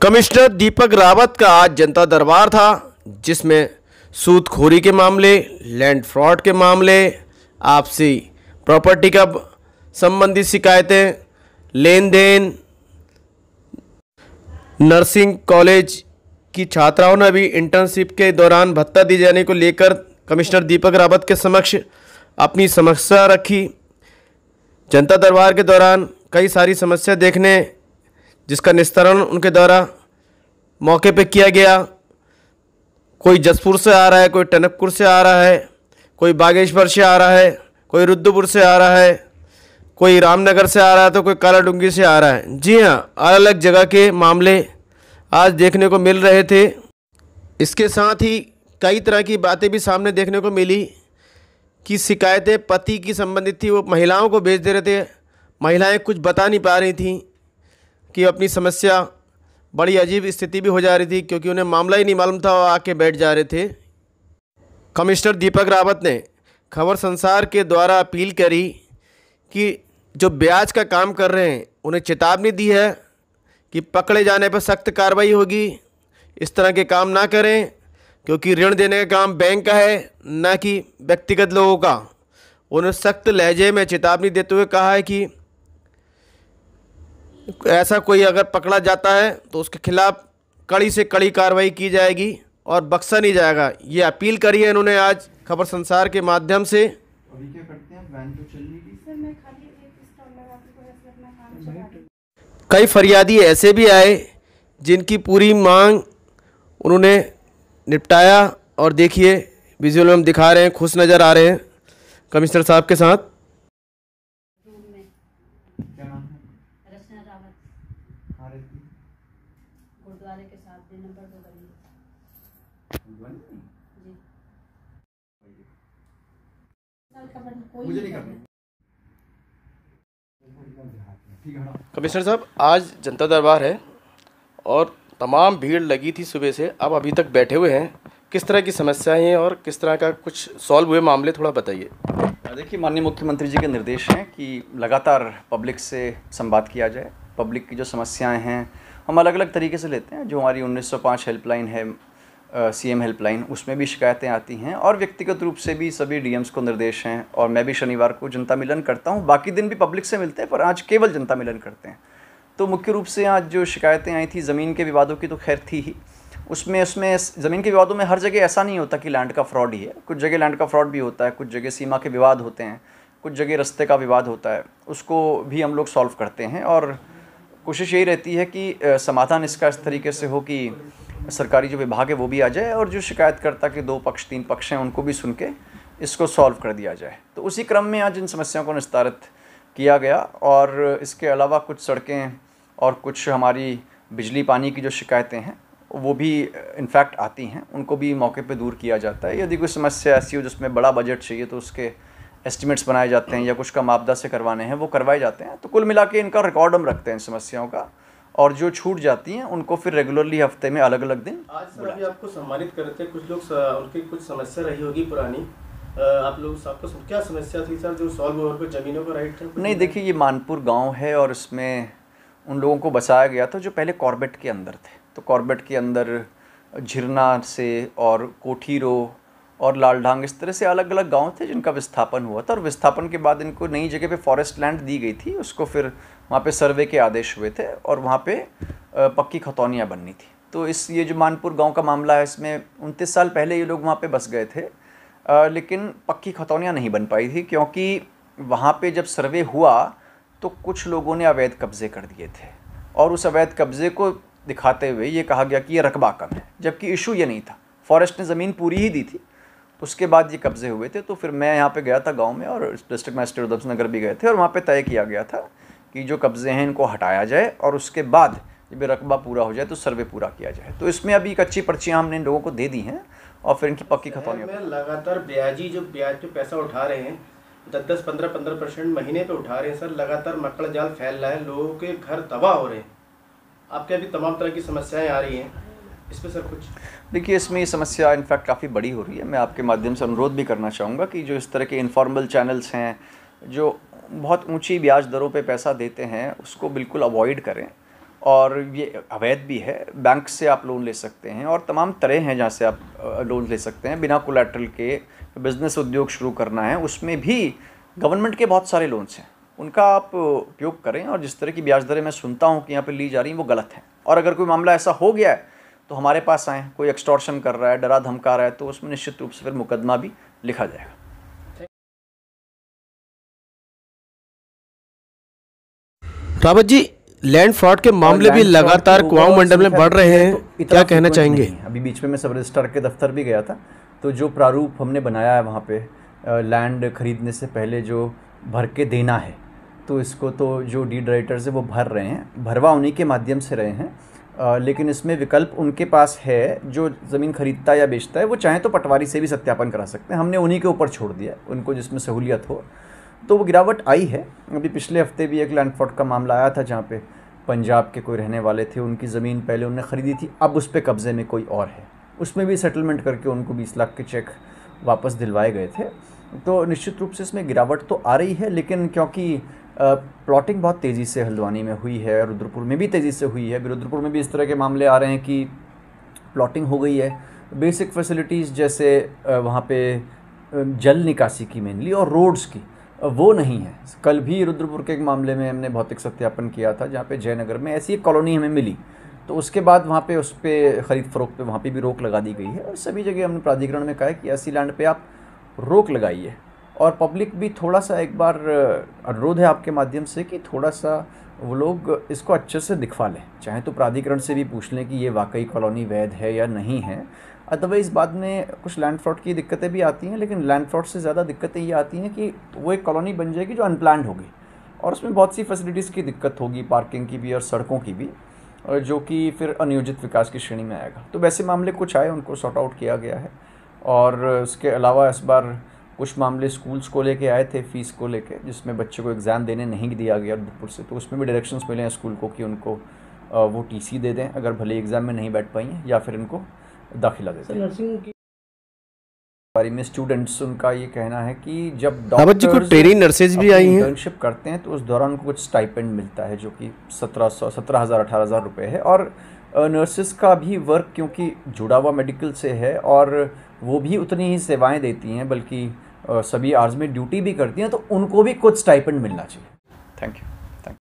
Commissioner Deepak Rawat का आज जनता दरबार था, जिसमें सूदखोरी के मामले, लैंड फ्रॉड के मामले, आपसी प्रॉपर्टी का संबंधी शिकायतें, लेन देन, नर्सिंग कॉलेज की छात्राओं ने भी इंटर्नशिप के दौरान भत्ता दिए जाने को लेकर कमिश्नर दीपक रावत के समक्ष अपनी समस्या रखी। जनता दरबार के दौरान कई सारी समस्या देखने, जिसका निस्तारण उनके द्वारा मौके पे किया गया। कोई जसपुर से आ रहा है, कोई टनकपुर से आ रहा है, कोई बागेश्वर से आ रहा है, कोई रुद्रपुर से आ रहा है, कोई रामनगर से आ रहा है, तो कोई कालाडूंगी से आ रहा है। जी हाँ, अलग अलग जगह के मामले आज देखने को मिल रहे थे। इसके साथ ही कई तरह की बातें भी सामने देखने को मिली कि शिकायतें पति की संबंधित थी, वो महिलाओं को भेज दे रहे थे। महिलाएं कुछ बता नहीं पा रही थीं कि अपनी समस्या, बड़ी अजीब स्थिति भी हो जा रही थी क्योंकि उन्हें मामला ही नहीं मालूम था, वो आके बैठ जा रहे थे। कमिश्नर दीपक रावत ने खबर संसार के द्वारा अपील करी कि जो ब्याज का काम कर रहे हैं उन्हें चेतावनी दी है कि पकड़े जाने पर सख्त कार्रवाई होगी। इस तरह के काम ना करें क्योंकि ऋण देने का काम बैंक का है, ना कि व्यक्तिगत लोगों का। उन्हें सख्त लहजे में चेतावनी देते हुए कहा है कि ऐसा कोई अगर पकड़ा जाता है तो उसके खिलाफ कड़ी से कड़ी कार्रवाई की जाएगी और बख्शा नहीं जाएगा। ये अपील करी है इन्होंने आज खबर संसार के माध्यम से। अभी क्या करते हैं, वैन तो चल नहीं रही। सर मैं खाली एक स्टॉल लगा के ऐसे अपना काम चला रही हूं। कई फरियादी ऐसे भी आए जिनकी पूरी मांग उन्होंने निपटाया, और देखिए विजुअल में हम दिखा रहे हैं, खुश नज़र आ रहे हैं कमिश्नर साहब के साथ। रूम में क्या नाम है? रचना रावत, कहाँ रहती है? गुरुद्वारे के साथ 2 नंबर 2 गली। जी साल का बन कोई मुझे नहीं करना। ठीक है मैडम। कमिश्नर साहब, आज जनता दरबार है और तमाम भीड़ लगी थी सुबह से, अब अभी तक बैठे हुए हैं। किस तरह की समस्याएं हैं और किस तरह का कुछ सॉल्व हुए मामले, थोड़ा बताइए। देखिए, माननीय मुख्यमंत्री जी के निर्देश हैं कि लगातार पब्लिक से संवाद किया जाए। पब्लिक की जो समस्याएं हैं हम अलग अलग तरीके से लेते हैं। जो हमारी 1905 हेल्पलाइन है, सीएम हेल्पलाइन, उसमें भी शिकायतें आती हैं, और व्यक्तिगत रूप से भी सभी डीएम्स को निर्देश हैं। और मैं भी शनिवार को जनता मिलन करता हूं, बाकी दिन भी पब्लिक से मिलते हैं, पर आज केवल जनता मिलन करते हैं। तो मुख्य रूप से आज जो शिकायतें आई थी ज़मीन के विवादों की, तो खैर थी ही। उसमें ज़मीन के विवादों में हर जगह ऐसा नहीं होता कि लैंड का फ्रॉड ही है। कुछ जगह लैंड का फ्रॉड भी होता है, कुछ जगह सीमा के विवाद होते हैं, कुछ जगह रास्ते का विवाद होता है। उसको भी हम लोग सॉल्व करते हैं, और कोशिश यही रहती है कि समाधान इसका इस तरीके से हो कि सरकारी जो विभाग है वो भी आ जाए, और जो शिकायतकर्ता के 2 पक्ष 3 पक्ष हैं उनको भी सुन के इसको सॉल्व कर दिया जाए। तो उसी क्रम में आज इन समस्याओं को निस्तारित किया गया। और इसके अलावा कुछ सड़कें और कुछ हमारी बिजली पानी की जो शिकायतें हैं वो भी इनफैक्ट आती हैं, उनको भी मौके पे दूर किया जाता है। यदि कोई समस्या ऐसी हो जिसमें बड़ा बजट चाहिए तो उसके एस्टिमेट्स बनाए जाते हैं, या कुछ का आपदा से करवाने हैं वो करवाए जाते हैं। तो कुल मिला के इनका रिकॉर्ड हम रखते हैं इन समस्याओं का, और जो छूट जाती हैं उनको फिर रेगुलरली हफ्ते में अलग अलग दिन। आज सर अभी आपको सम्मानित कर रहे थे, कुछ लोग उनकी कुछ समस्या रही होगी पुरानी, आप लोग आपको क्या समस्या थी सर जो सॉल्व हो? ज़मीनों का राइट है? नहीं, देखिए, ये मानपुर गांव है और इसमें उन लोगों को बसाया गया था जो पहले कॉर्बेट के अंदर थे। तो कॉर्बेट के अंदर झिरना से और कोठीरो और लालढांग, इस तरह से अलग अलग गांव थे जिनका विस्थापन हुआ था। और विस्थापन के बाद इनको नई जगह पे फॉरेस्ट लैंड दी गई थी, उसको फिर वहाँ पे सर्वे के आदेश हुए थे और वहाँ पे पक्की खतौनियाँ बननी थी। तो ये जो मानपुर गांव का मामला है, इसमें 29 साल पहले ये लोग वहाँ पे बस गए थे, लेकिन पक्की खतौनियाँ नहीं बन पाई थी क्योंकि वहाँ पे जब सर्वे हुआ तो कुछ लोगों ने अवैध कब्जे कर दिए थे, और उस अवैध कब्जे को दिखाते हुए ये कहा गया कि ये रकबा कम है, जबकि इशू ये नहीं था। फॉरेस्ट ने ज़मीन पूरी ही दी थी, उसके बाद ये कब्जे हुए थे। तो फिर मैं यहाँ पे गया था गांव में, और डिस्ट्रिक्ट मजिस्ट्रेट उधम सिंह नगर भी गए थे, और वहाँ पे तय किया गया था कि जो कब्जे हैं इनको हटाया जाए, और उसके बाद जब रकबा पूरा हो जाए तो सर्वे पूरा किया जाए। तो इसमें अभी कच्ची पर्चियाँ हमने इन लोगों को दे दी हैं, और फिर इनकी पक्की खतौनियाँ। लगातार ब्याज पे पैसा उठा रहे हैं, 10-10, 15-15% महीने पे उठा रहे हैं सर। लगातार मकड़ जाल फैल रहा है, लोगों के घर तबाह हो रहे हैं। आपके अभी तमाम तरह की समस्याएं आ रही हैं, इस पर सर कुछ? देखिए, इसमें ये समस्या इनफैक्ट काफ़ी बड़ी हो रही है। मैं आपके माध्यम से अनुरोध भी करना चाहूँगा कि जो इस तरह के इनफॉर्मल चैनल्स हैं जो बहुत ऊंची ब्याज दरों पे पैसा देते हैं, उसको बिल्कुल अवॉइड करें। और ये अवैध भी है। बैंक से आप लोन ले सकते हैं और तमाम तरह हैं जहाँ से आप लोन ले सकते हैं बिना कोलैटरल के। बिज़नेस उद्योग शुरू करना है उसमें भी गवर्नमेंट के बहुत सारे लोन्स हैं, उनका आप उपयोग करें। और जिस तरह की ब्याज दरें मैं सुनता हूँ कि यहाँ पे ली जा रही हैं वो गलत हैं। और अगर कोई मामला ऐसा हो गया है तो हमारे पास आएँ, कोई एक्सटॉर्शन कर रहा है, डरा धमका रहा है, तो उसमें निश्चित रूप से फिर मुकदमा भी लिखा जाएगा। रावत जी, लैंड फ्रॉड के मामले भी लगातार कुमाऊं मंडल में बढ़ रहे हैं, क्या कहना चाहेंगे? अभी बीच में मैं सब रजिस्ट्रार के दफ्तर भी गया था, तो जो प्रारूप हमने बनाया है वहाँ पे लैंड खरीदने से पहले जो भर के देना है, तो इसको तो जो डीड राइटर्स है वो भर रहे हैं, भरवा उन्हीं के माध्यम से रहे हैं। लेकिन इसमें विकल्प उनके पास है, जो ज़मीन खरीदता है या बेचता है वो चाहे तो पटवारी से भी सत्यापन करा सकते हैं। हमने उन्हीं के ऊपर छोड़ दिया, उनको जिसमें सहूलियत हो। तो वो गिरावट आई है। अभी पिछले हफ्ते भी एक लैंड फ्रॉड का मामला आया था जहाँ पे पंजाब के कोई रहने वाले थे, उनकी ज़मीन पहले उन्होंने ख़रीदी थी, अब उस पर कब्ज़े में कोई और है, उसमें भी सेटलमेंट करके उनको 20 लाख के चेक वापस दिलवाए गए थे। तो निश्चित रूप से इसमें गिरावट तो आ रही है, लेकिन क्योंकि प्लॉटिंग बहुत तेज़ी से हल्द्वानी में हुई है, रुद्रपुर में भी तेज़ी से हुई है। रुद्रपुर में भी इस तरह के मामले आ रहे हैं कि प्लॉटिंग हो गई है, बेसिक फैसिलिटीज़ जैसे वहाँ पे जल निकासी की मेनली और रोड्स की वो नहीं है। कल भी रुद्रपुर के एक मामले में हमने भौतिक सत्यापन किया था जहाँ पे जयनगर में ऐसी एक कॉलोनी हमें मिली, तो उसके बाद वहाँ पे उस पर ख़रीद फ़रोख्त पे वहाँ पे भी रोक लगा दी गई है। और सभी जगह हमने प्राधिकरण में कहा है कि ऐसी लैंड पे आप रोक लगाइए। और पब्लिक भी थोड़ा सा एक बार अनुरोध है आपके माध्यम से कि थोड़ा सा वो लोग इसको अच्छे से दिखवा लें, चाहे तो प्राधिकरण से भी पूछ लें कि ये वाकई कॉलोनी वैध है या नहीं है। अदरवाइज़ बाद में कुछ लैंड फ्रॉड की दिक्कतें भी आती हैं, लेकिन लैंड फ्रॉड से ज़्यादा दिक्कतें ये आती हैं कि वो एक कॉलोनी बन जाएगी जो अनप्लान्ड होगी और उसमें बहुत सी फैसिलिटीज़ की दिक्कत होगी, पार्किंग की भी और सड़कों की भी, और जो कि फिर अनियोजित विकास की श्रेणी में आएगा। तो वैसे मामले कुछ आए, उनको सॉर्ट आउट किया गया है। और उसके अलावा इस बार कुछ मामले स्कूल्स को लेके आए थे, फ़ीस को लेके, जिसमें बच्चे को एग्ज़ाम देने नहीं दिया गया रुद्रपुर से, तो उसमें भी डायरेक्शंस मिले हैं स्कूल को कि उनको वो टीसी दे दें अगर भले एग्ज़ाम में नहीं बैठ पाई हैं, या फिर इनको दाखिला दे दें। नर्सिंग की बारे में स्टूडेंट्स, उनका ये कहना है कि जब डॉक्टर्स ट्रेनिंग नर्सेज भी आई हैं, इंटर्नशिप करते हैं तो उस दौरान उनको कुछ स्टाइपेंड मिलता है जो कि 17,000 18,000 रुपये है। और नर्सेस का भी वर्क क्योंकि जुड़ा हुआ मेडिकल से है और वो भी उतनी ही सेवाएं देती हैं, बल्कि सभी आवर्स में ड्यूटी भी करती हैं, तो उनको भी कुछ स्टाइपेंड मिलना चाहिए। Thank you.